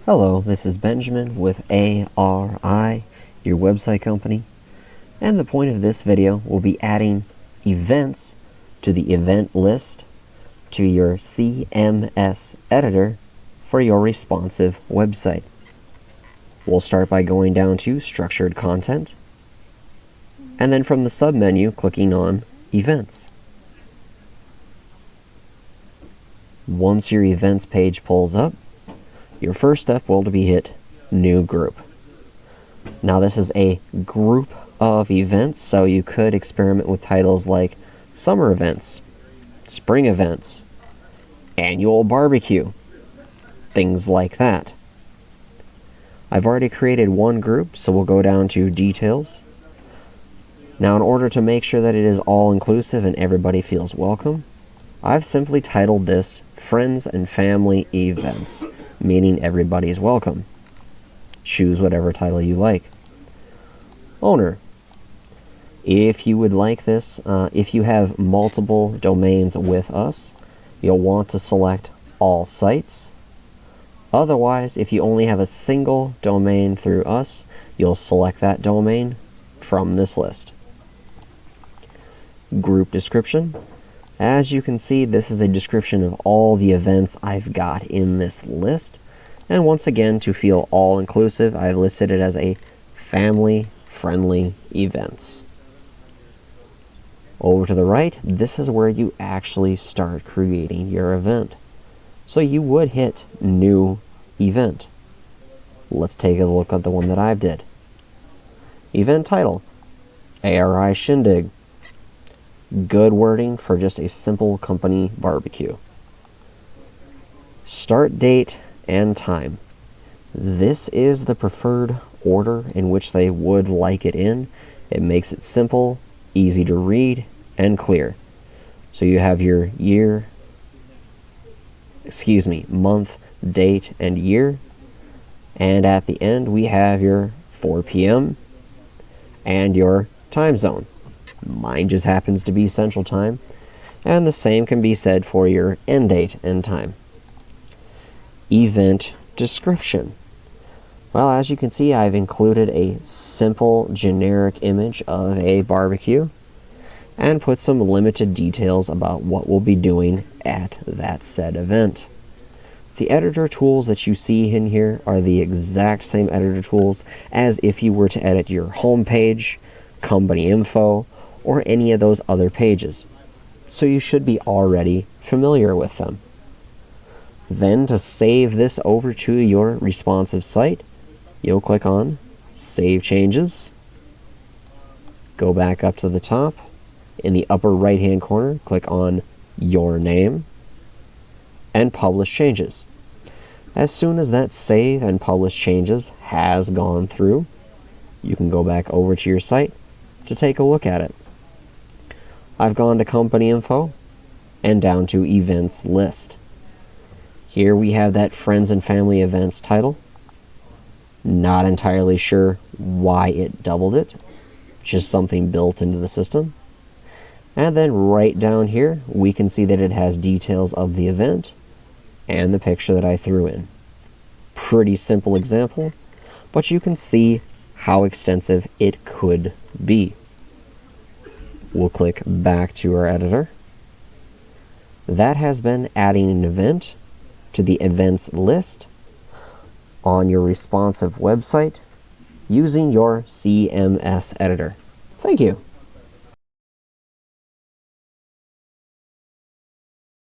Hello, this is Benjamin with ARI, your website company, and the point of this video will be adding events to the event list to your CMS editor for your responsive website. We'll start by going down to Structured Content, and then from the submenu, clicking on Events. Once your events page pulls up, your first step will be hit New Group. Now this is a group of events, so you could experiment with titles like Summer Events, Spring Events, Annual Barbecue, things like that. I've already created one group, so we'll go down to Details. Now in order to make sure that it is all-inclusive and everybody feels welcome, I've simply titled this Friends and Family Events, meaning everybody's welcome. Choose whatever title you like. Owner. If you would like this, if you have multiple domains with us, you'll want to select All Sites. Otherwise, if you only have a single domain through us, you'll select that domain from this list. Group description. As you can see, this is a description of all the events I've got in this list. And once again, to feel all-inclusive, I've listed it as a family-friendly events. Over to the right, this is where you actually start creating your event. So you would hit New Event. Let's take a look at the one that I did. Event title, ARI Shindig. Good wording for just a simple company barbecue. Start date and time. This is the preferred order in which they would like it in. It makes it simple, easy to read, and clear. So you have your month, date, and year. And at the end, we have your 4 p.m. and your time zone. Mine just happens to be Central Time, and the same can be said for your end date and time. Event description. Well, as you can see, I've included a simple generic image of a barbecue and put some limited details about what we'll be doing at that said event. The editor tools that you see in here are the exact same editor tools as if you were to edit your home page, company info, or any of those other pages. So you should be already familiar with them. Then to save this over to your responsive site, you'll click on Save Changes. Go back up to the top. In the upper right hand corner, click on Your Name and Publish Changes. As soon as that Save and Publish Changes has gone through, you can go back over to your site to take a look at it. I've gone to Company Info and down to Events List. Here we have that Friends and Family Events title. Not entirely sure why it doubled it. Just something built into the system. And then right down here, we can see that it has details of the event and the picture that I threw in. Pretty simple example, but you can see how extensive it could be. We'll click back to our editor. That has been adding an event to the events list on your responsive website using your CMS editor. Thank you.